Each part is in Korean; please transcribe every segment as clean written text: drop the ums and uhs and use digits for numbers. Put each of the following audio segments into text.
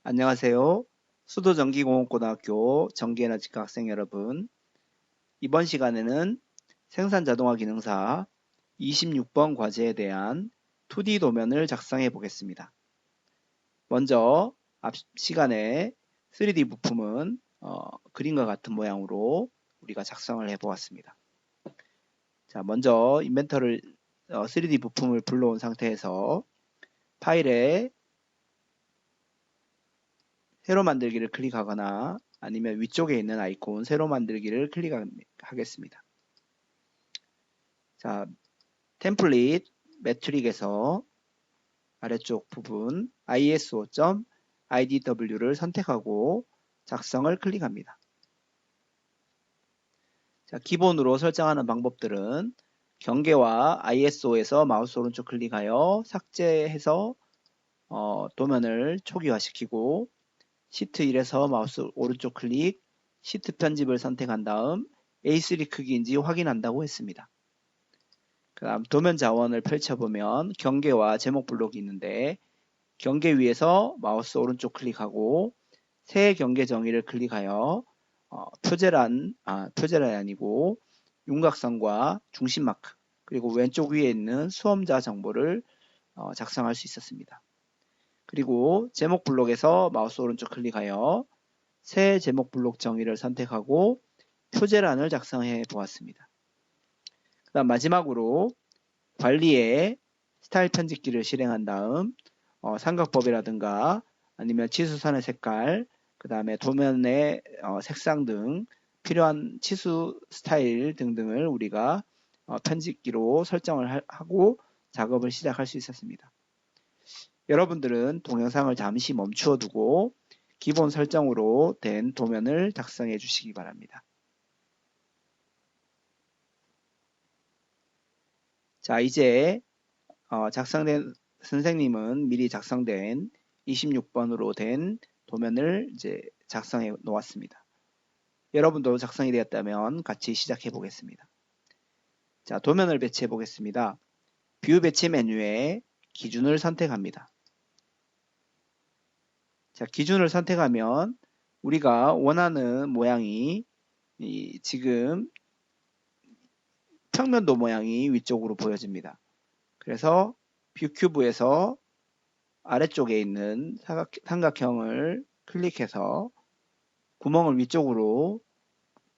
안녕하세요. 수도전기공업고등학교 전기에너지과 학생 여러분. 이번 시간에는 생산자동화 기능사 26번 과제에 대한 2D 도면을 작성해 보겠습니다. 먼저 앞 시간에 3D 부품은 그림과 같은 모양으로 우리가 작성을 해 보았습니다. 자, 먼저 인벤터를 3D 부품을 불러온 상태에서 파일에 새로 만들기를 클릭하거나 아니면 위쪽에 있는 아이콘 새로 만들기를 클릭하겠습니다. 자, 템플릿 매트릭에서 아래쪽 부분 iso.idw를 선택하고 작성을 클릭합니다. 자, 기본으로 설정하는 방법들은 경계와 iso에서 마우스 오른쪽 클릭하여 삭제해서 도면을 초기화시키고 시트 1에서 마우스 오른쪽 클릭, 시트 편집을 선택한 다음 A3 크기인지 확인한다고 했습니다. 그 다음 도면 자원을 펼쳐보면 경계와 제목 블록이 있는데 경계 위에서 마우스 오른쪽 클릭하고 새 경계 정의를 클릭하여 표제란이 아니고 윤곽선과 중심 마크 그리고 왼쪽 위에 있는 수험자 정보를 작성할 수 있었습니다. 그리고 제목 블록에서 마우스 오른쪽 클릭하여 새 제목 블록 정의를 선택하고 표제란을 작성해 보았습니다. 그 다음 마지막으로 관리에 스타일 편집기를 실행한 다음 삼각법이라든가 아니면 치수선의 색깔, 그 다음에 도면의 색상 등 필요한 치수 스타일 등등을 우리가 편집기로 설정을 하고 작업을 시작할 수 있었습니다. 여러분들은 동영상을 잠시 멈추어 두고 기본 설정으로 된 도면을 작성해 주시기 바랍니다. 자, 이제 선생님은 미리 작성된 26번으로 된 도면을 이제 작성해 놓았습니다. 여러분도 작성이 되었다면 같이 시작해 보겠습니다. 자, 도면을 배치해 보겠습니다. 뷰 배치 메뉴에 기준을 선택합니다. 자, 기준을 선택하면 우리가 원하는 모양이 지금 평면도 모양이 위쪽으로 보여집니다. 그래서 뷰 큐브에서 아래쪽에 있는 삼각형을 클릭해서 구멍을 위쪽으로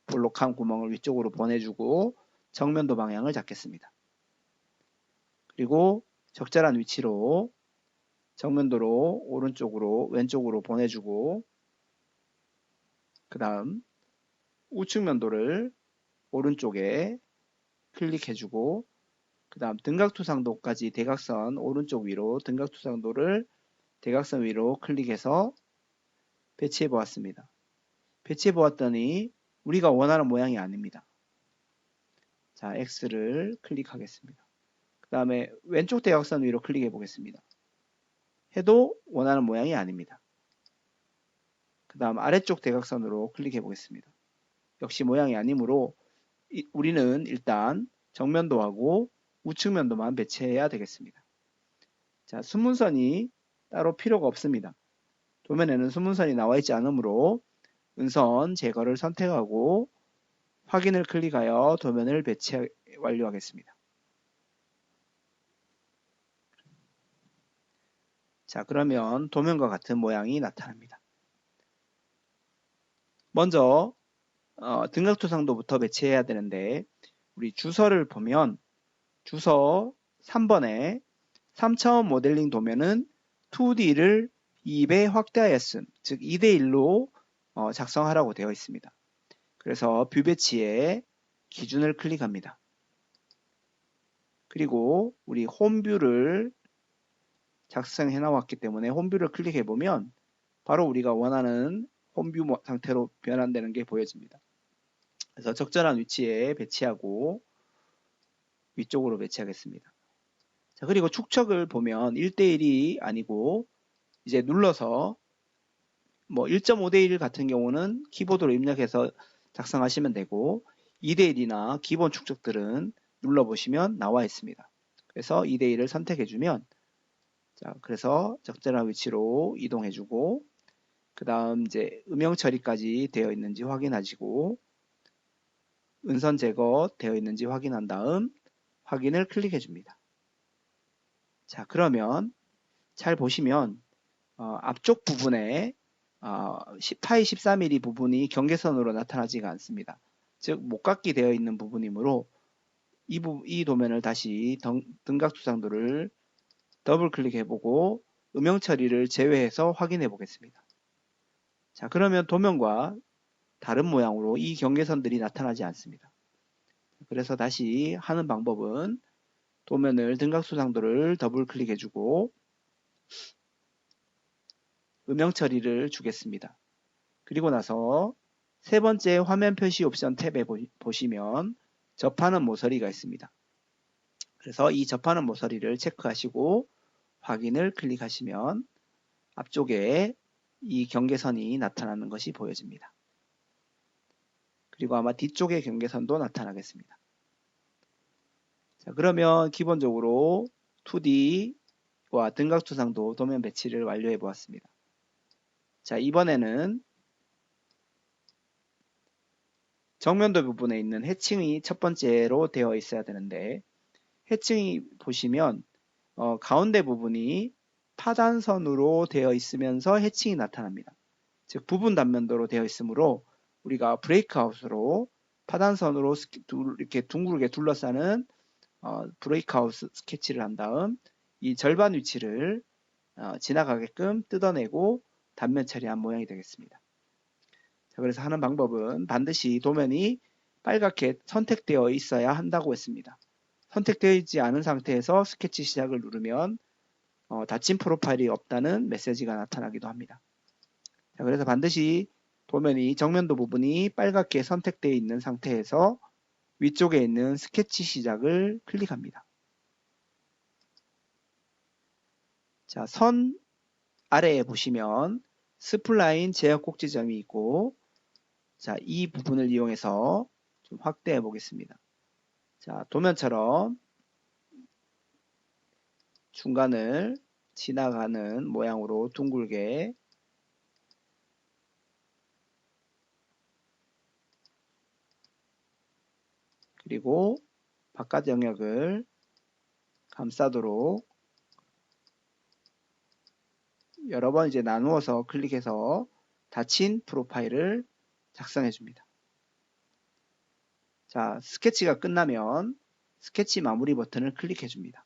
볼록한 구멍을 위쪽으로 보내주고 정면도 방향을 잡겠습니다. 그리고 적절한 위치로 정면도로 오른쪽으로 왼쪽으로 보내주고 그 다음 우측면도를 오른쪽에 클릭해주고 그 다음 등각투상도까지 대각선 오른쪽 위로 등각투상도를 대각선 위로 클릭해서 배치해 보았습니다. 배치해 보았더니 우리가 원하는 모양이 아닙니다. 자, X를 클릭하겠습니다. 그 다음에 왼쪽 대각선 위로 클릭해 보겠습니다. 해도 원하는 모양이 아닙니다. 그 다음 아래쪽 대각선으로 클릭해 보겠습니다. 역시 모양이 아니므로 우리는 일단 정면도하고 우측면도만 배치해야 되겠습니다. 자, 순문선이 따로 필요가 없습니다. 도면에는 순문선이 나와 있지 않으므로 은선 제거를 선택하고 확인을 클릭하여 도면을 배치 완료하겠습니다. 자, 그러면 도면과 같은 모양이 나타납니다. 먼저 등각투상도부터 배치해야 되는데 우리 주서를 보면 주서 3번에 3차원 모델링 도면은 2D를 2배 확대하였음, 즉 2대1로 작성하라고 되어 있습니다. 그래서 뷰 배치에 기준을 클릭합니다. 그리고 우리 홈뷰를 작성해 나왔기 때문에 홈뷰를 클릭해 보면 바로 우리가 원하는 홈뷰 상태로 변환되는 게 보여집니다. 그래서 적절한 위치에 배치하고 위쪽으로 배치하겠습니다. 자, 그리고 축척을 보면 1대1이 아니고 이제 눌러서 뭐 1.5대1 같은 경우는 키보드로 입력해서 작성하시면 되고 2대1이나 기본 축척들은 눌러보시면 나와 있습니다. 그래서 2대1을 선택해주면 자, 그래서 적절한 위치로 이동해주고 그 다음 이제 음영 처리까지 되어 있는지 확인하시고 은선 제거 되어 있는지 확인한 다음 확인을 클릭해 줍니다. 자, 그러면 잘 보시면 앞쪽 부분에 파이 14mm 부분이 경계선으로 나타나지가 않습니다. 즉 목각기 되어 있는 부분이므로 이 도면을 다시 등각 두상도를 더블 클릭해보고 음영 처리를 제외해서 확인해 보겠습니다. 자, 그러면 도면과 다른 모양으로 이 경계선들이 나타나지 않습니다. 그래서 다시 하는 방법은 도면을 등각 수상도를 더블 클릭해주고 음영 처리를 주겠습니다. 그리고 나서 세 번째 화면 표시 옵션 탭에 보시면 접하는 모서리가 있습니다. 그래서 이 접하는 모서리를 체크하시고 확인을 클릭하시면 앞쪽에 이 경계선이 나타나는 것이 보여집니다. 그리고 아마 뒤쪽의 경계선도 나타나겠습니다. 자, 그러면 기본적으로 2D와 등각투상도 도면 배치를 완료해 보았습니다. 자, 이번에는 정면도 부분에 있는 해칭이 첫 번째로 되어 있어야 되는데 해칭이 보시면 가운데 부분이 파단선으로 되어 있으면서 해칭이 나타납니다. 즉 부분 단면도로 되어 있으므로 우리가 브레이크아웃으로 파단선으로 이렇게 둥글게 둘러싸는 브레이크아웃 스케치를 한 다음 이 절반 위치를 지나가게끔 뜯어내고 단면 처리한 모양이 되겠습니다. 자, 그래서 하는 방법은 반드시 도면이 빨갛게 선택되어 있어야 한다고 했습니다. 선택되어 있지 않은 상태에서 스케치 시작을 누르면 닫힌 프로파일이 없다는 메시지가 나타나기도 합니다. 자, 그래서 반드시 도면이 정면도 부분이 빨갛게 선택되어 있는 상태에서 위쪽에 있는 스케치 시작을 클릭합니다. 자, 선 아래에 보시면 스플라인 제어 꼭지점이 있고 자, 이 부분을 이용해서 좀 확대해 보겠습니다. 자, 도면처럼 중간을 지나가는 모양으로 둥글게 그리고 바깥 영역을 감싸도록 여러 번 이제 나누어서 클릭해서 닫힌 프로파일을 작성해 줍니다. 자, 스케치가 끝나면 스케치 마무리 버튼을 클릭해 줍니다.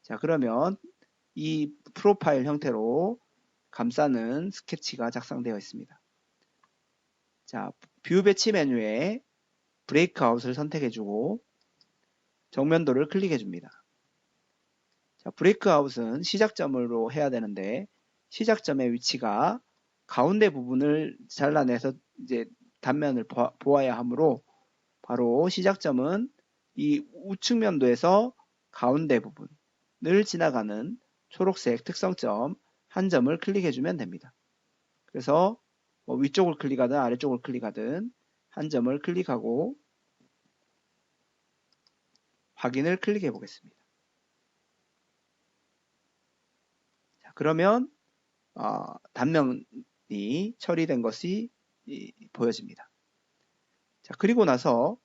자, 그러면 이 프로파일 형태로 감싸는 스케치가 작성되어 있습니다. 자, 뷰 배치 메뉴에 브레이크아웃을 선택해 주고 정면도를 클릭해 줍니다. 자, 브레이크아웃은 시작점으로 해야 되는데 시작점의 위치가 가운데 부분을 잘라내서 이제 단면을 보아야 하므로 바로 시작점은 이 우측면도에서 가운데 부분을 지나가는 초록색 특성점 한 점을 클릭해 주면 됩니다. 그래서 위쪽을 클릭하든 아래쪽을 클릭하든 한 점을 클릭하고 확인을 클릭해 보겠습니다. 자, 그러면 단면이 처리된 것이 보여집니다. 자, 그리고 나서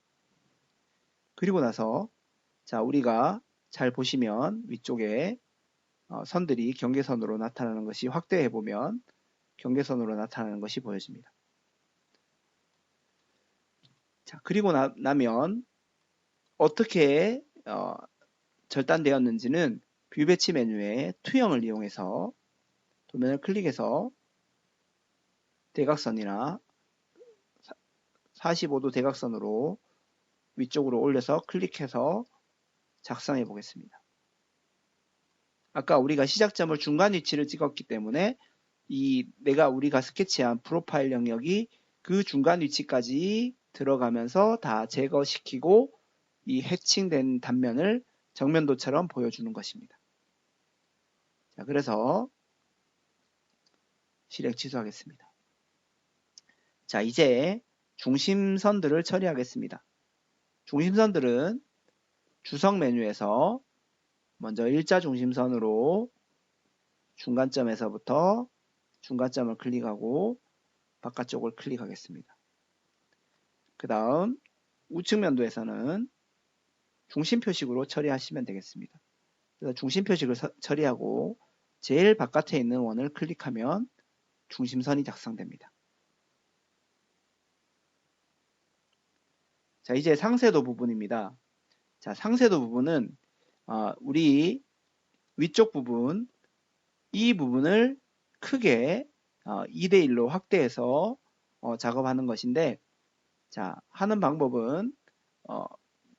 자, 우리가 잘 보시면 위쪽에 선들이 경계선으로 나타나는 것이 확대해 보면 경계선으로 나타나는 것이 보여집니다. 자, 그리고 나면 어떻게 절단되었는지는 뷰 배치 메뉴의 투영을 이용해서 도면을 클릭해서 대각선이나 45도 대각선으로 위쪽으로 올려서 클릭해서 작성해 보겠습니다. 아까 우리가 시작점을 중간 위치를 찍었기 때문에 우리가 스케치한 프로파일 영역이 그 중간 위치까지 들어가면서 다 제거시키고 이 해칭된 단면을 정면도처럼 보여주는 것입니다. 자, 그래서 실행 취소하겠습니다. 자, 이제 중심선들을 처리하겠습니다. 중심선들은 주석 메뉴에서 먼저 일자 중심선으로 중간점에서부터 중간점을 클릭하고 바깥쪽을 클릭하겠습니다. 그 다음 우측 면도에서는 중심 표식으로 처리하시면 되겠습니다. 그래서 중심 표식을 처리하고 제일 바깥에 있는 원을 클릭하면 중심선이 작성됩니다. 자, 이제 상세도 부분입니다. 자, 상세도 부분은 우리 위쪽 부분, 이 부분을 크게 2대1로 확대해서 작업하는 것인데, 자, 하는 방법은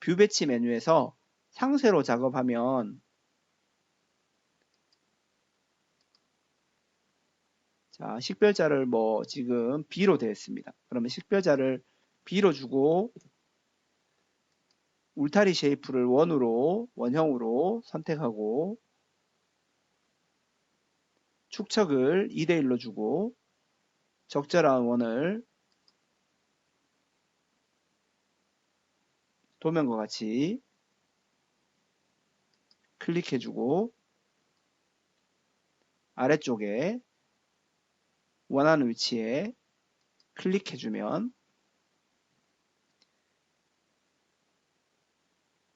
뷰 배치 메뉴에서 상세로 작업하면, 자, 식별자를 뭐 지금 B로 되어 있습니다. 그러면 식별자를 B로 주고 울타리 쉐이프를 원형으로 선택하고 축척을 2대1로 주고 적절한 원을 도면과 같이 클릭해주고 아래쪽에 원하는 위치에 클릭해주면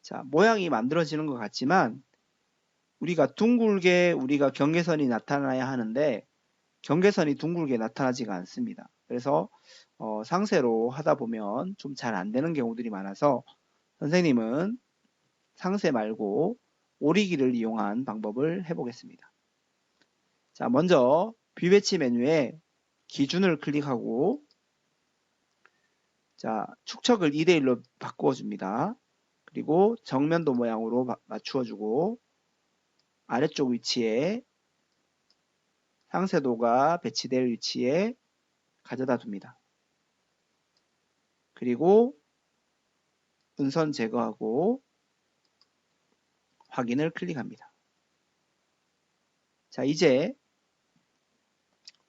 자, 모양이 만들어지는 것 같지만 우리가 둥글게 우리가 경계선이 나타나야 하는데 경계선이 둥글게 나타나지가 않습니다. 그래서 상세로 하다 보면 좀 잘 안 되는 경우들이 많아서 선생님은 상세 말고 오리기를 이용한 방법을 해보겠습니다. 자, 먼저 뷰 배치 메뉴에 기준을 클릭하고 자, 축척을 2대1로 바꾸어 줍니다. 그리고 정면도 모양으로 맞추어 주고 아래쪽 위치에 상세도가 배치될 위치에 가져다 둡니다. 그리고 분선 제거하고 확인을 클릭합니다. 자, 이제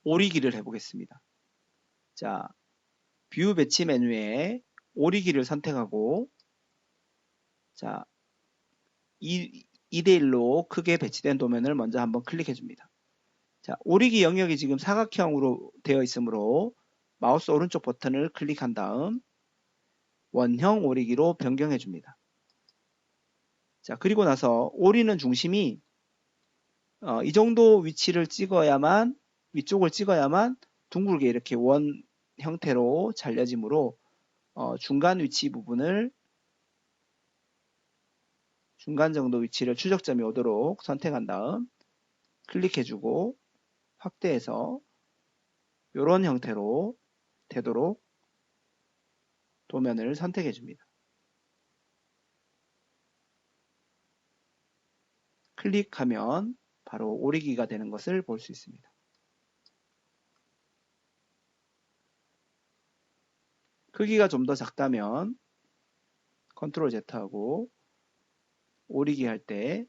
오리기를 해보겠습니다. 자, 뷰 배치 메뉴에 오리기를 선택하고 자, 2대1로 크게 배치된 도면을 먼저 한번 클릭해 줍니다. 자, 오리기 영역이 지금 사각형으로 되어 있으므로 마우스 오른쪽 버튼을 클릭한 다음 원형 오리기로 변경해 줍니다. 자, 그리고 나서 오리는 중심이 이 정도 위치를 찍어야만 위쪽을 찍어야만 둥글게 이렇게 원 형태로 잘려지므로 중간 위치 부분을 중간 정도 위치를 추적점이 오도록 선택한 다음 클릭해주고 확대해서 이런 형태로 되도록 도면을 선택해 줍니다. 클릭하면 바로 오리기가 되는 것을 볼 수 있습니다. 크기가 좀 더 작다면 컨트롤 Z하고 오리기 할 때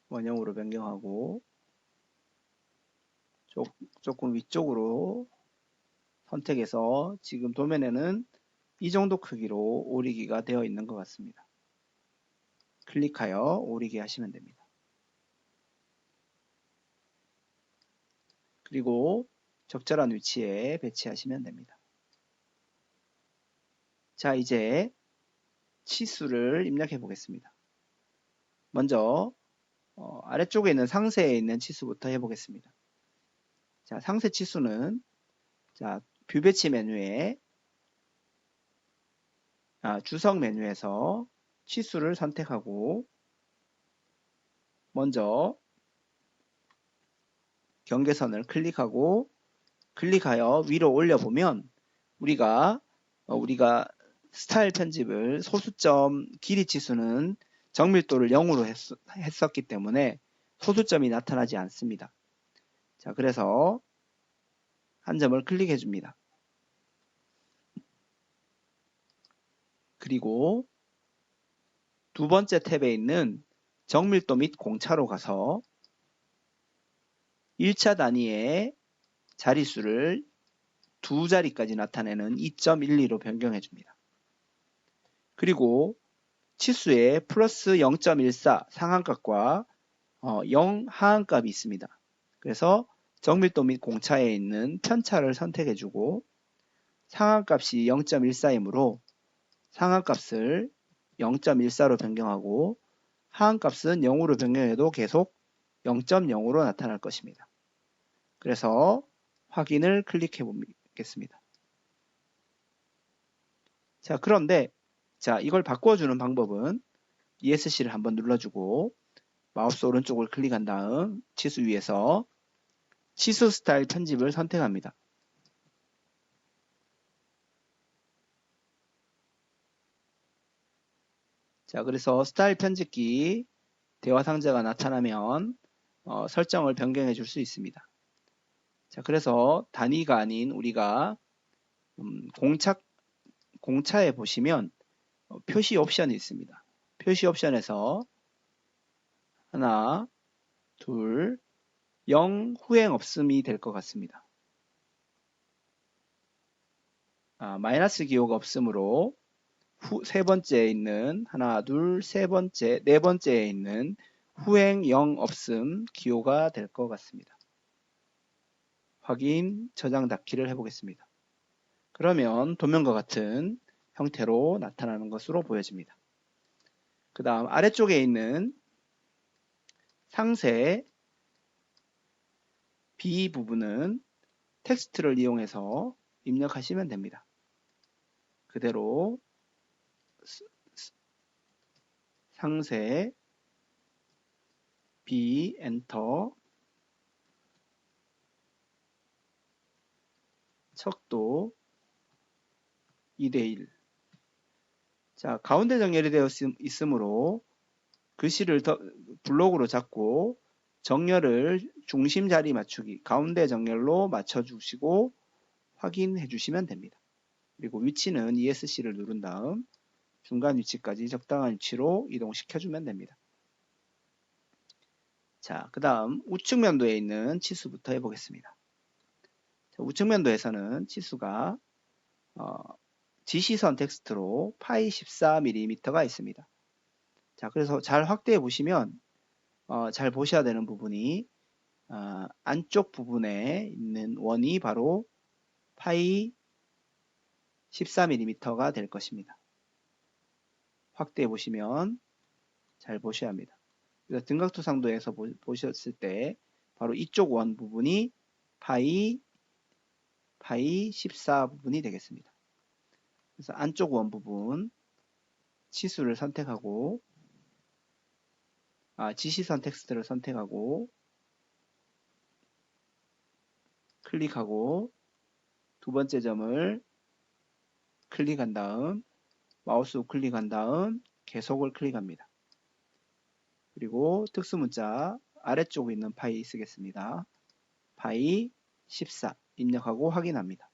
원형으로 변경하고 조금 위쪽으로 선택해서 지금 도면에는 이 정도 크기로 오리기가 되어 있는 것 같습니다. 클릭하여 오리기 하시면 됩니다. 그리고 적절한 위치에 배치하시면 됩니다. 자, 이제 치수를 입력해 보겠습니다. 먼저 아래쪽에 있는 상세에 있는 치수부터 해보겠습니다. 자, 상세 치수는 자, 뷰 배치 메뉴에 주석 메뉴에서 치수를 선택하고 먼저 경계선을 클릭하여 위로 올려보면 우리가 스타일 편집을 소수점 길이 치수는 정밀도를 0으로 했었기 때문에 소수점이 나타나지 않습니다. 자, 그래서 한 점을 클릭해 줍니다. 그리고 두 번째 탭에 있는 정밀도 및 공차로 가서 1차 단위의 자릿수를 두 자리까지 나타내는 2.12로 변경해 줍니다. 그리고 치수에 플러스 0.14 상한값과 0 하한값이 있습니다. 그래서 정밀도 및 공차에 있는 편차를 선택해주고 상한값이 0.14이므로 상한값을 0.14로 변경하고 하한값은 0으로 변경해도 계속 0.0으로 나타날 것입니다. 그래서 확인을 클릭해 보겠습니다. 자, 그런데 이걸 바꿔주는 방법은 ESC를 한번 눌러주고 마우스 오른쪽을 클릭한 다음 치수 위에서 치수 스타일 편집을 선택합니다. 자, 그래서 스타일 편집기 대화 상자가 나타나면 설정을 변경해 줄 수 있습니다. 자, 그래서 단위가 아닌 우리가 공차에 보시면 표시 옵션이 있습니다. 표시 옵션에서 하나, 둘, 0 후행 없음이 될 것 같습니다. 마이너스 기호가 없으므로 세 번째에 있는 하나, 둘, 세 번째, 네 번째에 있는 후행 0 없음 기호가 될 것 같습니다. 확인, 저장 닫기를 해보겠습니다. 그러면 도면과 같은 형태로 나타나는 것으로 보여집니다. 그 다음 아래쪽에 있는 상세 B 부분은 텍스트를 이용해서 입력하시면 됩니다. 그대로 상세 B 엔터 척도 2:1. 자, 가운데 정렬이 되어 있으므로 글씨를 블록으로 잡고 정렬을 중심 자리 맞추기, 가운데 정렬로 맞춰주시고 확인해 주시면 됩니다. 그리고 위치는 ESC를 누른 다음 중간 위치까지 적당한 위치로 이동시켜주면 됩니다. 자, 그 다음 우측 면도에 있는 치수부터 해보겠습니다. 자, 우측 면도에서는 치수가 지시선 텍스트로 파이 14mm가 있습니다. 자, 그래서 잘 확대해 보시면 잘 보셔야 되는 부분이 안쪽 부분에 있는 원이 바로 파이 14mm가 될 것입니다. 확대해 보시면 잘 보셔야 합니다. 그래서 등각투상도에서 보셨을 때 바로 이쪽 원 부분이 파이 14 부분이 되겠습니다. 그래서 안쪽 원 부분 치수를 선택하고 지시선 텍스트를 선택하고 클릭하고 두 번째 점을 클릭한 다음 마우스 우클릭한 다음 계속을 클릭합니다. 그리고 특수문자 아래쪽에 있는 파이 쓰겠습니다. 파이 14 입력하고 확인합니다.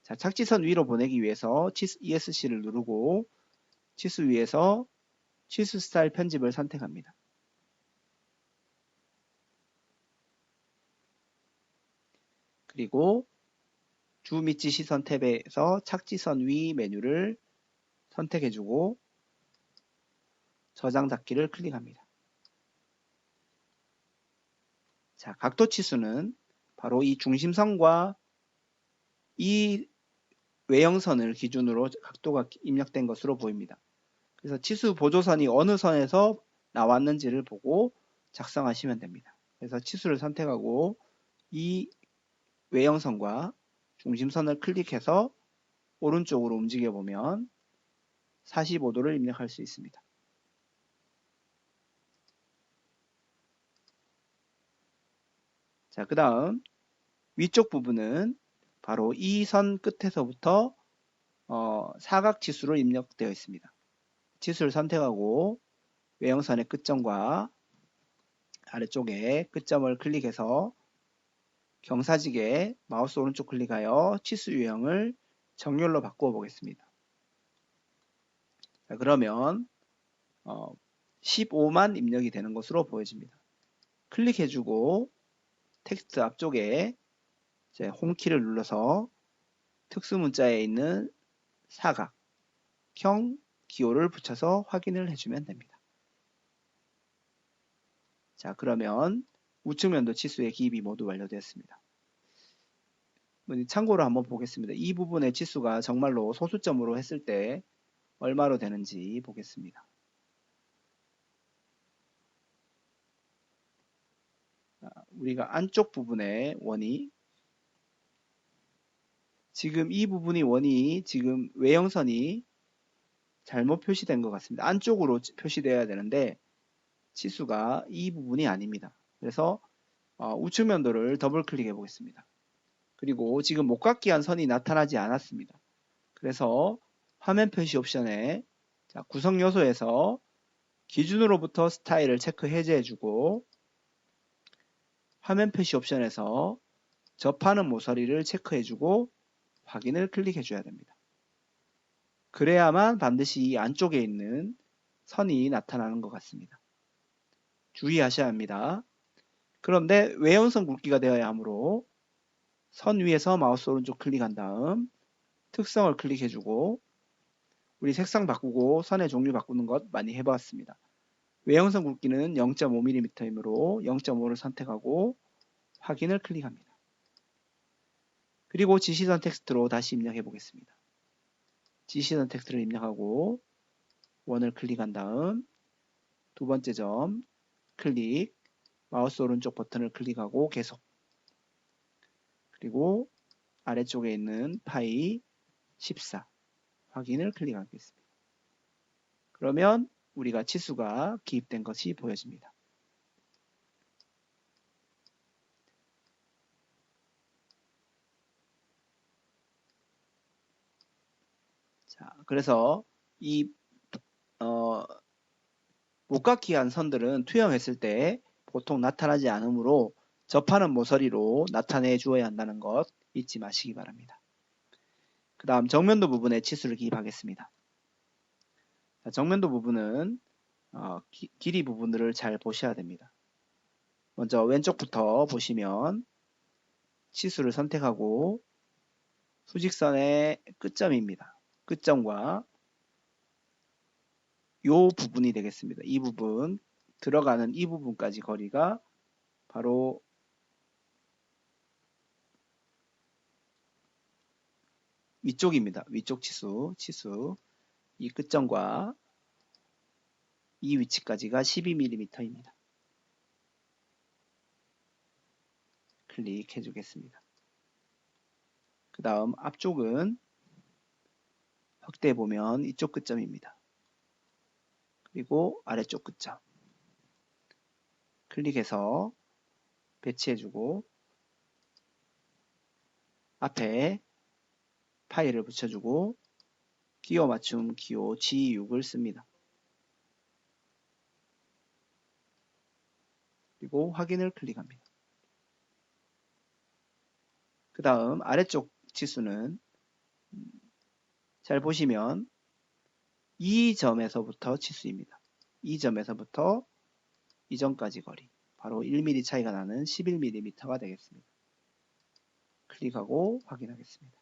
자, 착지선 위로 보내기 위해서 ESC를 누르고 치수 위에서 치수 스타일 편집을 선택합니다. 그리고 주 및 지시선 탭에서 착지선 위 메뉴를 선택해주고 저장 닫기를 클릭합니다. 자, 각도 치수는 바로 이 중심선과 이 외형선을 기준으로 각도가 입력된 것으로 보입니다. 그래서 치수 보조선이 어느 선에서 나왔는지를 보고 작성하시면 됩니다. 그래서 치수를 선택하고 이 외형선과 중심선을 클릭해서 오른쪽으로 움직여 보면 45도를 입력할 수 있습니다. 자, 그 다음 위쪽 부분은 바로 이 선 끝에서부터 사각 치수로 입력되어 있습니다. 치수를 선택하고 외형선의 끝점과 아래쪽에 끝점을 클릭해서 경사지게 마우스 오른쪽 클릭하여 치수 유형을 정렬로 바꾸어 보겠습니다. 자, 그러면 15만 입력이 되는 것으로 보여집니다. 클릭해주고 텍스트 앞쪽에 홈키를 눌러서 특수문자에 있는 사각 기호를 붙여서 확인을 해주면 됩니다. 자, 그러면 우측면도 치수의 기입이 모두 완료되었습니다. 참고로 한번 보겠습니다. 이 부분의 치수가 정말로 소수점으로 했을 때 얼마로 되는지 보겠습니다. 우리가 안쪽 부분의 원이 지금 이 부분이 원이 지금 외형선이 잘못 표시된 것 같습니다. 안쪽으로 표시되어야 되는데 치수가 이 부분이 아닙니다. 그래서 우측면도를 더블 클릭해 보겠습니다. 그리고 지금 목각기한 선이 나타나지 않았습니다. 그래서 화면 표시 옵션에 구성 요소에서 기준으로부터 스타일을 체크 해제해주고 화면 표시 옵션에서 접하는 모서리를 체크해주고 확인을 클릭해줘야 됩니다. 그래야만 반드시 이 안쪽에 있는 선이 나타나는 것 같습니다. 주의하셔야 합니다. 그런데 외연선 굵기가 되어야 하므로 선 위에서 마우스 오른쪽 클릭한 다음 특성을 클릭해주고 우리 색상 바꾸고 선의 종류 바꾸는 것 많이 해봤습니다. 외형선 굵기는 0.5mm이므로 0.5를 선택하고 확인을 클릭합니다. 그리고 지시선 텍스트로 다시 입력해 보겠습니다. 지시선 텍스트를 입력하고 원을 클릭한 다음 두 번째 점 클릭, 마우스 오른쪽 버튼을 클릭하고 계속, 그리고 아래쪽에 있는 파이 14 확인을 클릭하겠습니다. 그러면 우리가 치수가 기입된 것이 보여집니다. 자, 그래서 이 목각기한 선들은 투영했을 때 보통 나타나지 않으므로 접하는 모서리로 나타내 주어야 한다는 것 잊지 마시기 바랍니다. 그 다음 정면도 부분에 치수를 기입하겠습니다. 자, 정면도 부분은 길이 부분들을 잘 보셔야 됩니다. 먼저 왼쪽부터 보시면 치수를 선택하고 수직선의 끝점입니다. 끝점과 이 부분이 되겠습니다. 이 부분, 들어가는 이 부분까지 거리가 바로 위쪽입니다. 위쪽 치수. 이 끝점과 이 위치까지가 12mm입니다. 클릭해 주겠습니다. 그 다음 앞쪽은 확대해 보면 이쪽 끝점입니다. 그리고 아래쪽 끝점 클릭해서 배치해주고 앞에 파일을 붙여주고 기호 맞춤 기호 G6을 씁니다. 그리고 확인을 클릭합니다. 그 다음 아래쪽 치수는 잘 보시면 이 점에서부터 치수입니다. 이 점에서부터 이 점까지 거리 바로 1mm 차이가 나는 11mm가 되겠습니다. 클릭하고 확인하겠습니다.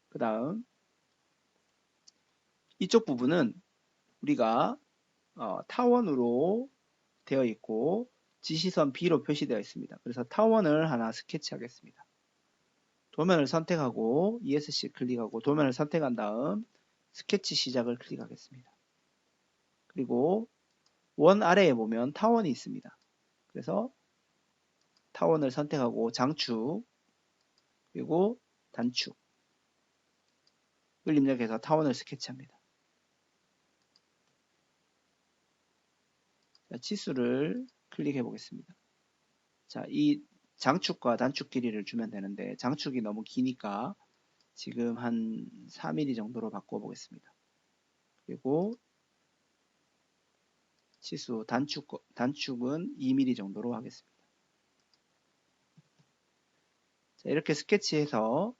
그 다음 이쪽 부분은 우리가 타원으로 되어 있고 지시선 B로 표시되어 있습니다. 그래서 타원을 하나 스케치하겠습니다. 도면을 선택하고 ESC 클릭하고 도면을 선택한 다음 스케치 시작을 클릭하겠습니다. 그리고 원 아래에 보면 타원이 있습니다. 그래서 타원을 선택하고 장축 그리고 단축을 입력해서 타원을 스케치합니다. 자, 치수를 클릭해 보겠습니다. 자, 이 장축과 단축 길이를 주면 되는데 장축이 너무 기니까 지금 한 4mm 정도로 바꿔 보겠습니다. 그리고 치수 단축은 2mm 정도로 하겠습니다. 자, 이렇게 스케치해서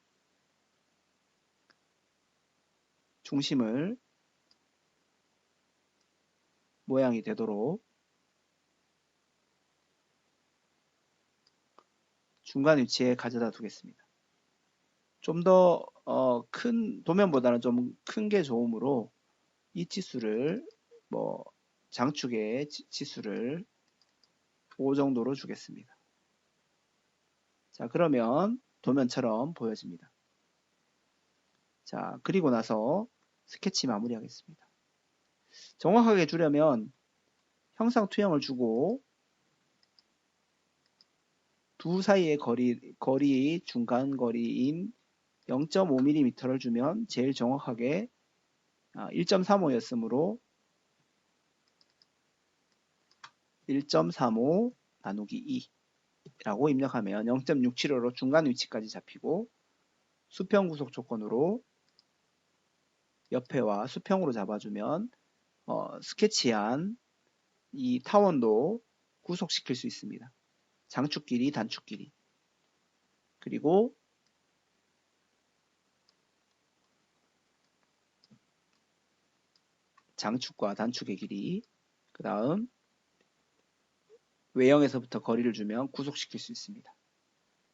중심을 모양이 되도록 중간 위치에 가져다 두겠습니다. 좀 더 큰 도면보다는 좀 큰 게 좋으므로 이 치수를 뭐 장축의 치수를 5 정도로 주겠습니다. 자, 그러면 도면처럼 보여집니다. 자, 그리고 나서 스케치 마무리하겠습니다. 정확하게 주려면 형상 투영을 주고 두 사이의 거리 중간 거리인 0.5mm를 주면 제일 정확하게 1.35였으므로 1.35 나누기 2라고 입력하면 0.675로 중간 위치까지 잡히고 수평 구속 조건으로 옆에와 수평으로 잡아주면 스케치한 이 타원도 구속시킬 수 있습니다. 장축 길이, 단축 길이. 그리고 장축과 단축의 길이, 그 다음 외형에서부터 거리를 주면 구속시킬 수 있습니다.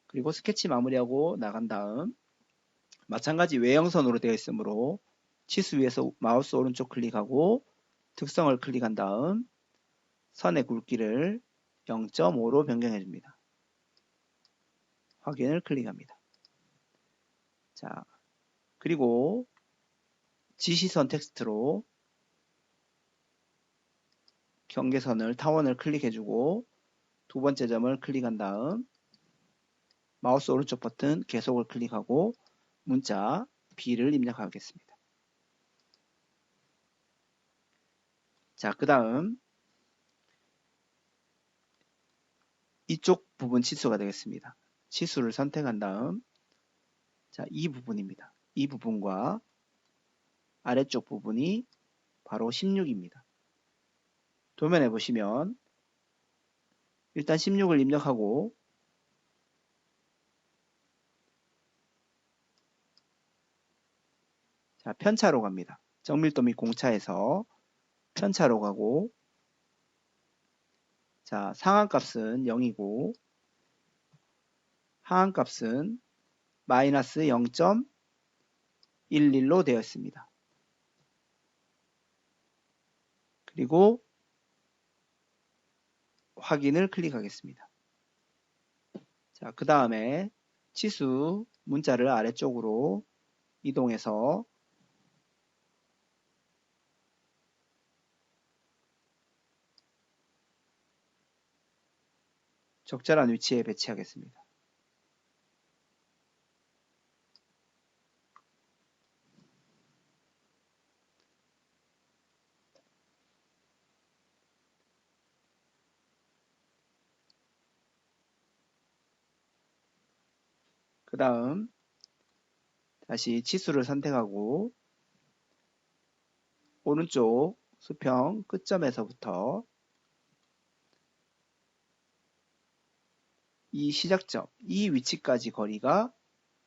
그리고 스케치 마무리하고 나간 다음 마찬가지 외형선으로 되어 있으므로 치수 위에서 마우스 오른쪽 클릭하고 특성을 클릭한 다음 선의 굵기를 0.5로 변경해 줍니다. 확인을 클릭합니다. 자, 그리고 지시선 텍스트로 경계선을 타원을 클릭해주고 두 번째 점을 클릭한 다음 마우스 오른쪽 버튼 계속을 클릭하고 문자 B를 입력하겠습니다. 자, 그 다음 이쪽 부분 치수가 되겠습니다. 치수를 선택한 다음 자, 이 부분입니다. 이 부분과 아래쪽 부분이 바로 16입니다. 도면에 보시면 일단 16을 입력하고 자, 편차로 갑니다. 정밀도 및 공차에서 편차로 가고 자, 상한값은 0이고 하한값은 마이너스 0.11로 되어 있습니다. 그리고 확인을 클릭하겠습니다. 자, 그 다음에 치수 문자를 아래쪽으로 이동해서 적절한 위치에 배치하겠습니다. 그 다음 다시 치수를 선택하고 오른쪽 수평 끝점에서부터 이 시작점, 이 위치까지 거리가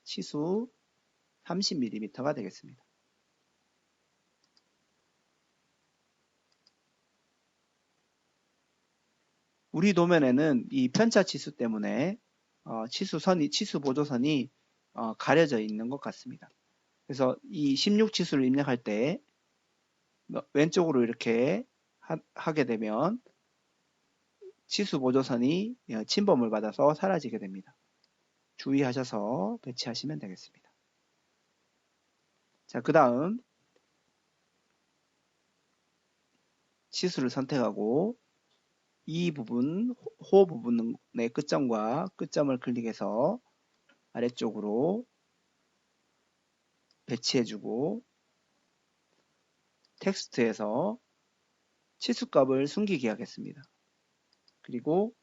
치수 30mm가 되겠습니다. 우리 도면에는 이 편차 치수 때문에 치수 보조선이 가려져 있는 것 같습니다. 그래서 이 16 치수를 입력할 때 왼쪽으로 이렇게 하게 되면 치수 보조선이 침범을 받아서 사라지게 됩니다. 주의하셔서 배치하시면 되겠습니다. 자, 그 다음 치수를 선택하고 이 부분, 호 부분의 끝점과 끝점을 클릭해서 아래쪽으로 배치해주고 텍스트에서 치수값을 숨기게 하겠습니다. 그리고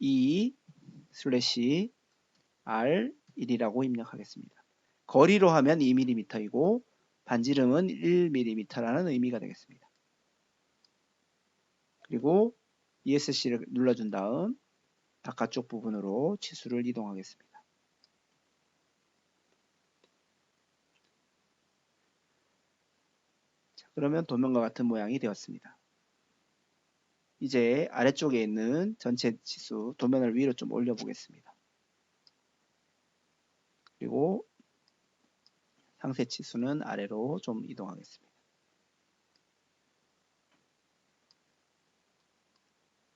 E/R1이라고 입력하겠습니다. 거리로 하면 2mm이고 반지름은 1mm라는 의미가 되겠습니다. 그리고 ESC를 눌러준 다음 바깥쪽 부분으로 치수를 이동하겠습니다. 자, 그러면 도면과 같은 모양이 되었습니다. 이제 아래쪽에 있는 전체 치수 도면을 위로 좀 올려 보겠습니다. 그리고 상세 치수는 아래로 좀 이동하겠습니다.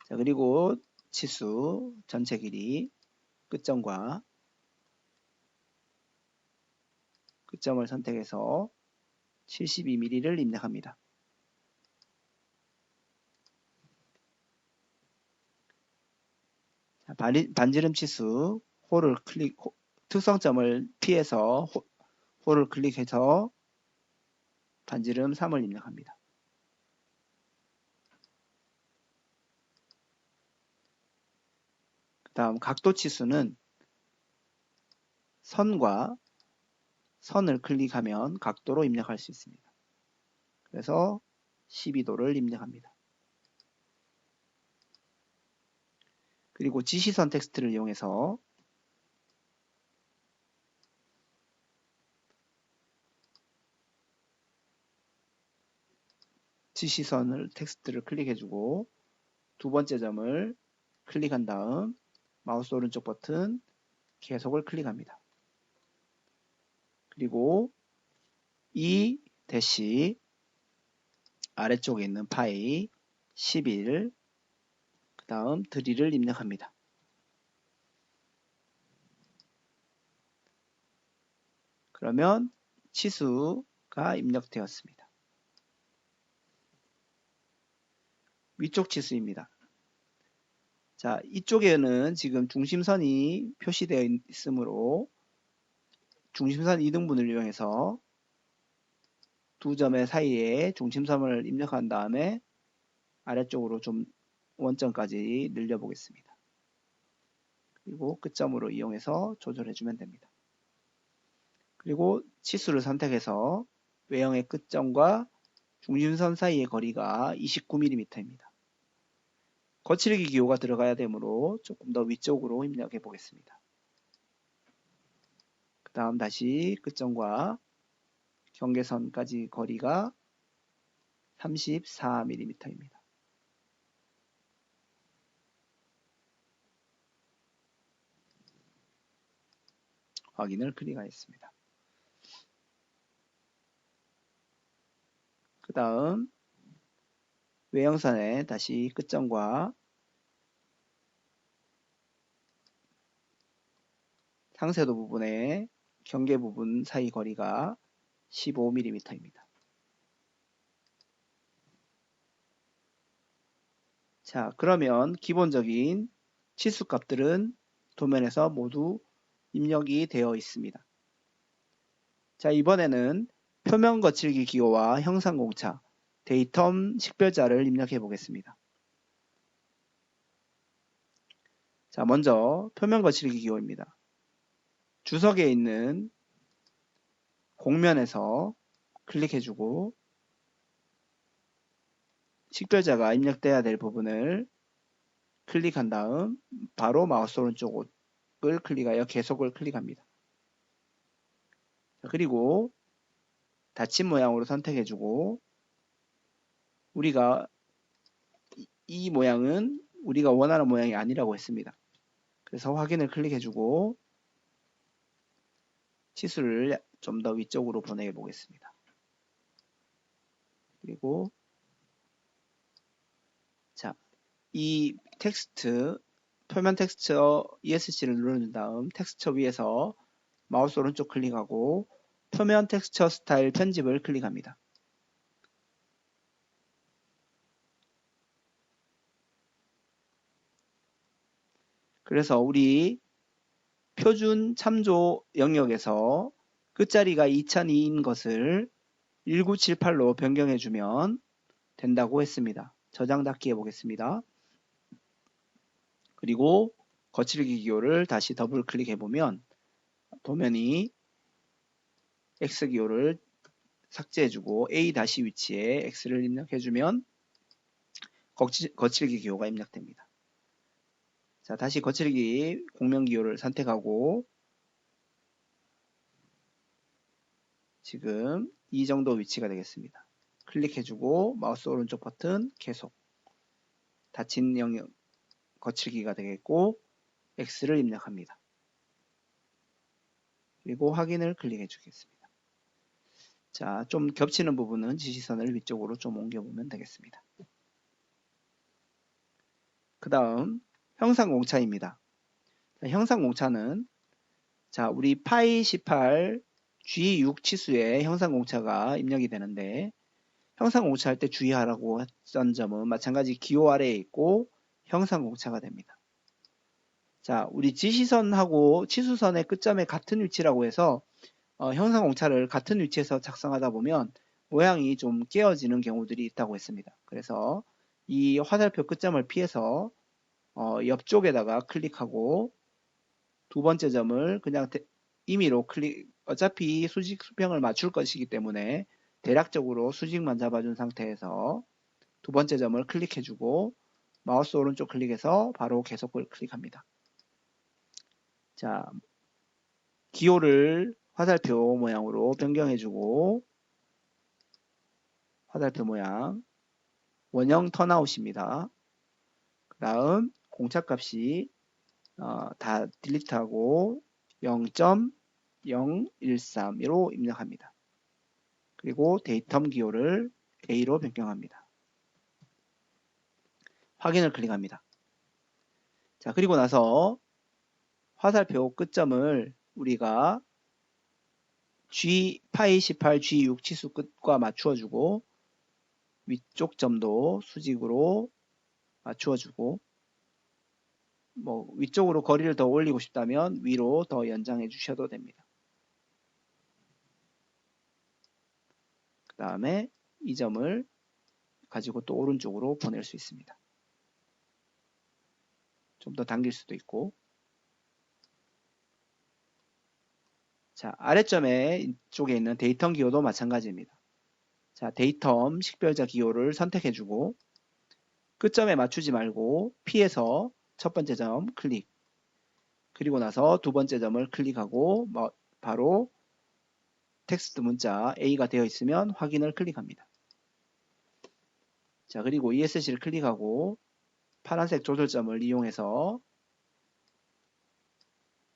자, 그리고 치수 전체 길이 끝점과 끝점을 선택해서 72mm를 입력합니다. 자, 반지름 치수 홀을 특성점을 피해서 홀을 클릭해서 반지름 3을 입력합니다. 그 다음 각도 치수는 선과 선을 클릭하면 각도로 입력할 수 있습니다. 그래서 12도를 입력합니다. 그리고 지시선 텍스트를 이용해서 지시선을 텍스트를 클릭해주고 두 번째 점을 클릭한 다음 마우스 오른쪽 버튼 계속을 클릭합니다. 그리고 이 대시 아래쪽에 있는 파이 11 그 다음 드릴을 입력합니다. 그러면 치수가 입력되었습니다. 위쪽 치수입니다. 자, 이쪽에는 지금 중심선이 표시되어 있으므로 중심선 이등분을 이용해서 두 점의 사이에 중심선을 입력한 다음에 아래쪽으로 좀 원점까지 늘려 보겠습니다. 그리고 끝점으로 이용해서 조절해 주면 됩니다. 그리고 치수를 선택해서 외형의 끝점과 중심선 사이의 거리가 29mm입니다. 거칠기 기호가 들어가야 되므로 조금 더 위쪽으로 입력해 보겠습니다. 그 다음 다시 끝점과 경계선까지 거리가 34mm입니다. 확인을 클릭하겠습니다. 그 다음 외형선에 다시 끝점과 상세도 부분의 경계 부분 사이 거리가 15mm입니다. 자, 그러면 기본적인 치수 값들은 도면에서 모두 입력이 되어 있습니다. 자, 이번에는 표면 거칠기 기호와 형상 공차, 데이텀 식별자를 입력해 보겠습니다. 자, 먼저 표면 거칠기 기호입니다. 주석에 있는 공면에서 클릭해주고 식별자가 입력돼야 될 부분을 클릭한 다음 바로 마우스 오른쪽을 클릭하여 계속을 클릭합니다. 그리고 닫힌 모양으로 선택해주고 우리가 이 모양은 우리가 원하는 모양이 아니라고 했습니다. 그래서 확인을 클릭해주고 치수를 좀 더 위쪽으로 보내 보겠습니다. 그리고 자, 이 텍스트 표면 텍스처 ESC를 누른 다음 텍스처 위에서 마우스 오른쪽 클릭하고 표면 텍스처 스타일 편집을 클릭합니다. 그래서 우리 표준 참조 영역에서 끝자리가 2002인 것을 1978로 변경해 주면 된다고 했습니다. 저장 닫기 해보겠습니다. 그리고 거칠기 기호를 다시 더블 클릭해 보면 도면이 X기호를 삭제해주고 A 다시 위치에 X를 입력해주면 거칠기 기호가 입력됩니다. 자, 다시 거칠기 공면 기호를 선택하고 지금 이 정도 위치가 되겠습니다. 클릭해주고 마우스 오른쪽 버튼 계속 닫힌 영역 거칠기가 되겠고 X를 입력합니다. 그리고 확인을 클릭해 주겠습니다. 자, 좀 겹치는 부분은 지시선을 위쪽으로 좀 옮겨보면 되겠습니다. 그 다음 형상공차입니다. 형상공차는 자, 우리 파이 18 G6 치수에 형상공차가 입력이 되는데 형상공차 할 때 주의하라고 했던 점은 마찬가지 기호 아래에 있고 형상공차가 됩니다. 자, 우리 지시선하고 치수선의 끝점의 같은 위치라고 해서 형상공차를 같은 위치에서 작성하다 보면 모양이 좀 깨어지는 경우들이 있다고 했습니다. 그래서 이 화살표 끝점을 피해서 옆쪽에다가 클릭하고 두 번째 점을 그냥 임의로 어차피 수직 수평을 맞출 것이기 때문에 대략적으로 수직만 잡아준 상태에서 두 번째 점을 클릭해주고 마우스 오른쪽 클릭해서 바로 계속을 클릭합니다. 자, 기호를 화살표 모양으로 변경해주고 화살표 모양 원형 턴아웃입니다. 그 다음 공차값이 다 딜리트하고 0.013으로 입력합니다. 그리고 데이텀 기호를 A로 변경합니다. 확인을 클릭합니다. 자, 그리고 나서 화살표 끝점을 우리가 파이 18 G6 치수 끝과 맞추어주고 위쪽 점도 수직으로 맞추어주고 위쪽으로 거리를 더 올리고 싶다면 위로 더 연장해 주셔도 됩니다. 그 다음에 이 점을 가지고 또 오른쪽으로 보낼 수 있습니다. 좀 더 당길 수도 있고. 자, 아래점에 쪽에 있는 데이텀 기호도 마찬가지입니다. 자, 데이텀 식별자 기호를 선택해주고 끝점에 맞추지 말고 P에서 첫 번째 점 클릭. 그리고 나서 두 번째 점을 클릭하고 바로 텍스트 문자 A가 되어 있으면 확인을 클릭합니다. 자, 그리고 ESC를 클릭하고 파란색 조절점을 이용해서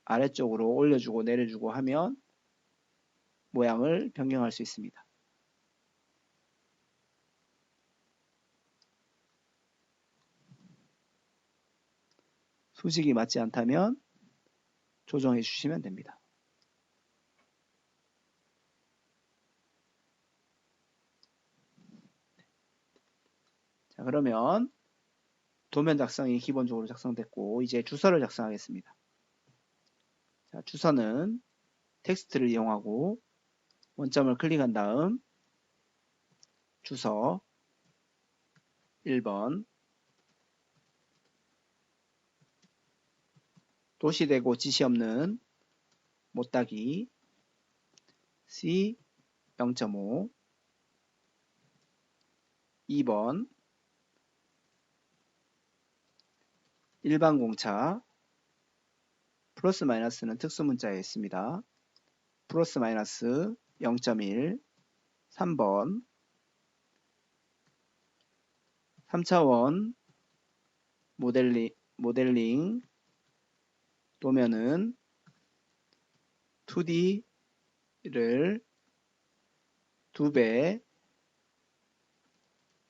아래쪽으로 올려주고 내려주고 하면 모양을 변경할 수 있습니다. 수직이 맞지 않다면 조정해 주시면 됩니다. 자, 그러면 도면 작성이 기본적으로 작성됐고 이제 주소를 작성하겠습니다. 자, 주소는 텍스트를 이용하고 원점을 클릭한 다음 주소 1번 도시되고 지시 없는 못따기 C 0.5 2번 일반 공차 플러스 마이너스는 특수문자에 있습니다. 플러스 마이너스 0.1 3번 3차원 모델링 도면은 2D를 2배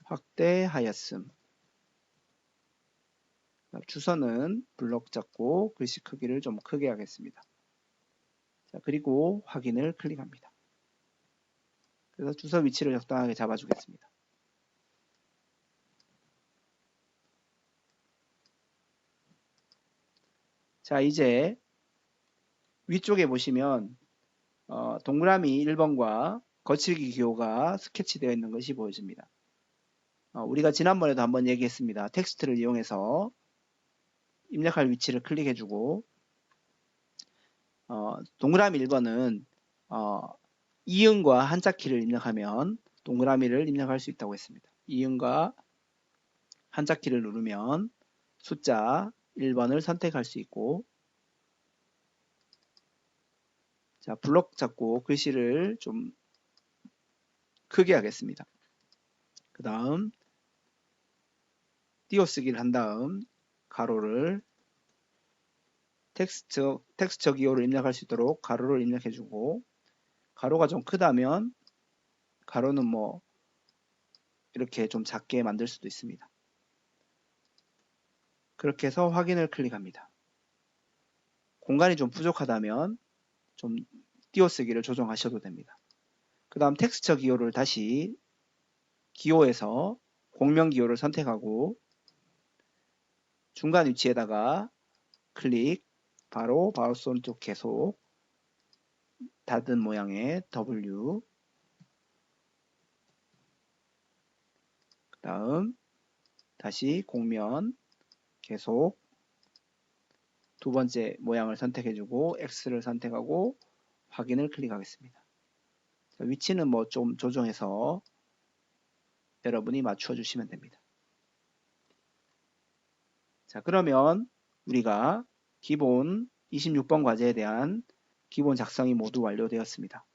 확대하였음. 주소는 블록 잡고 글씨 크기를 좀 크게 하겠습니다. 자, 그리고 확인을 클릭합니다. 그래서 주소 위치를 적당하게 잡아주겠습니다. 자, 이제 위쪽에 보시면 동그라미 1번과 거칠기 기호가 스케치되어 있는 것이 보여집니다. 우리가 지난번에도 한번 얘기했습니다. 텍스트를 이용해서 입력할 위치를 클릭해주고 동그라미 1번은 이응과 한자키를 입력하면 동그라미를 입력할 수 있다고 했습니다. 이응과 한자키를 누르면 숫자 1번을 선택할 수 있고 자, 블록 잡고 글씨를 좀 크게 하겠습니다. 그 다음 띄어쓰기를 한 다음 가로를 텍스처 기호를 입력할 수 있도록 가로를 입력해주고 가로가 좀 크다면 가로는 뭐 이렇게 좀 작게 만들 수도 있습니다. 그렇게 해서 확인을 클릭합니다. 공간이 좀 부족하다면 좀 띄어쓰기를 조정하셔도 됩니다. 그 다음 텍스처 기호를 다시 기호에서 공명 기호를 선택하고 중간 위치에다가 클릭, 바로 마우스 오른쪽 계속 닫은 모양의 W, 그 다음 다시 공면 계속 두 번째 모양을 선택해주고 X를 선택하고 확인을 클릭하겠습니다. 자, 위치는 뭐 좀 조정해서 여러분이 맞춰 주시면 됩니다. 자, 그러면 우리가 기본 26번 과제에 대한 기본 작성이 모두 완료되었습니다.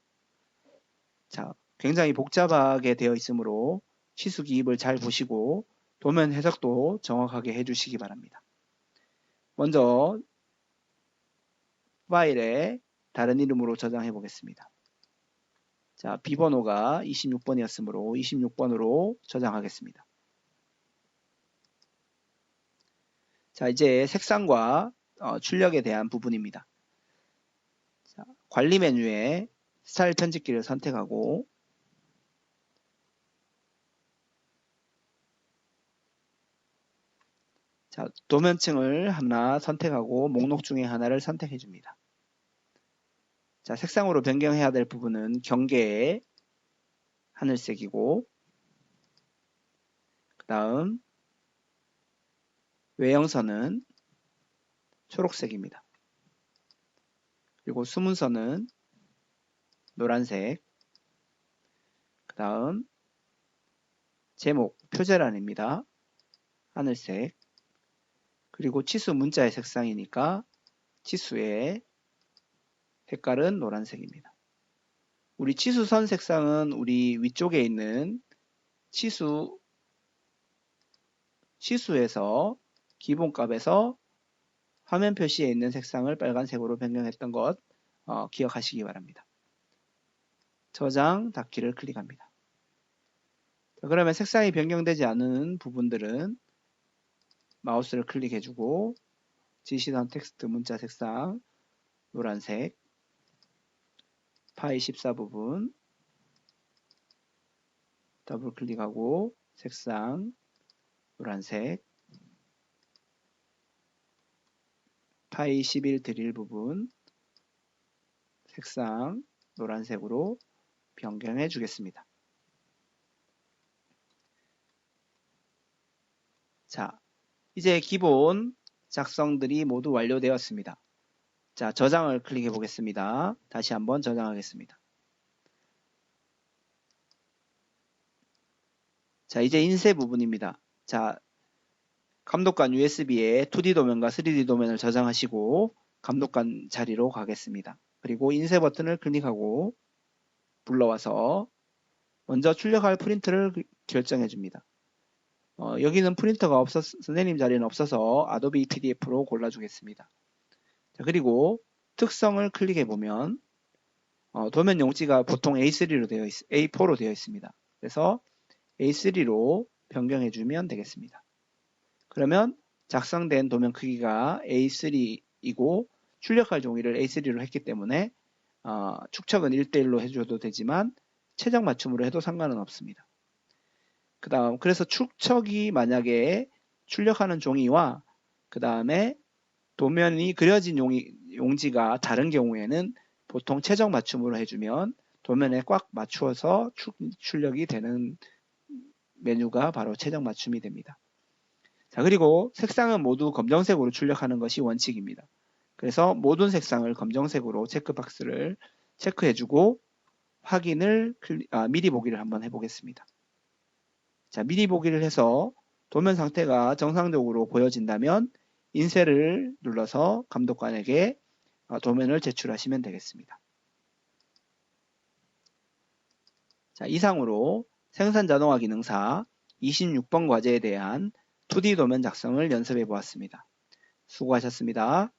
자, 굉장히 복잡하게 되어 있으므로 치수 기입을 잘 보시고 도면 해석도 정확하게 해주시기 바랍니다. 먼저 파일에 다른 이름으로 저장해 보겠습니다. 자, 비번호가 26번이었으므로 26번으로 저장하겠습니다. 자, 이제 색상과 출력에 대한 부분입니다. 자, 관리 메뉴에 스타일 편집기를 선택하고 자, 도면층을 하나 선택하고 목록 중에 하나를 선택해 줍니다. 자, 색상으로 변경해야 될 부분은 경계에 하늘색이고 그 다음 외형선은 초록색입니다. 그리고 수문선은 노란색, 그 다음 제목, 표제란입니다. 하늘색, 그리고 치수 문자의 색상이니까 치수의 색깔은 노란색입니다. 우리 치수선 색상은 우리 위쪽에 있는 치수에서 기본값에서 화면 표시에 있는 색상을 빨간색으로 변경했던 것 기억하시기 바랍니다. 저장, 닫기를 클릭합니다. 자, 그러면 색상이 변경되지 않은 부분들은 마우스를 클릭해주고 지시선 텍스트 문자 색상 노란색, 파이 14 부분 더블 클릭하고 색상 노란색, 파이 11 드릴 부분 색상 노란색으로 변경해 주겠습니다. 자, 이제 기본 작성들이 모두 완료되었습니다. 자, 저장을 클릭해 보겠습니다. 다시 한번 저장하겠습니다. 자, 이제 인쇄 부분입니다. 자, 감독관 USB에 2D 도면과 3D 도면을 저장하시고 감독관 자리로 가겠습니다. 그리고 인쇄 버튼을 클릭하고 불러와서 먼저 출력할 프린트를 결정해 줍니다. 여기는 프린터가 선생님 자리는 없어서 아도비 PDF로 골라주겠습니다. 자, 그리고 특성을 클릭해 보면 도면 용지가 보통 A4로 되어 있습니다. 그래서 A3로 변경해 주면 되겠습니다. 그러면 작성된 도면 크기가 A3이고 출력할 종이를 A3로 했기 때문에 축척은 1:1로 해줘도 되지만 최적 맞춤으로 해도 상관은 없습니다. 그 다음 그래서 축척이 만약에 출력하는 종이와 그 다음에 도면이 그려진 용지가 다른 경우에는 보통 최적 맞춤으로 해주면 도면에 꽉 맞추어서 출력이 되는 메뉴가 바로 최적 맞춤이 됩니다. 자, 그리고 색상은 모두 검정색으로 출력하는 것이 원칙입니다. 그래서 모든 색상을 검정색으로 체크박스를 체크해주고 확인을 미리 보기를 한번 해보겠습니다. 자, 미리 보기를 해서 도면 상태가 정상적으로 보여진다면 인쇄를 눌러서 감독관에게 도면을 제출하시면 되겠습니다. 자, 이상으로 생산자동화 기능사 26번 과제에 대한 2D 도면 작성을 연습해 보았습니다. 수고하셨습니다.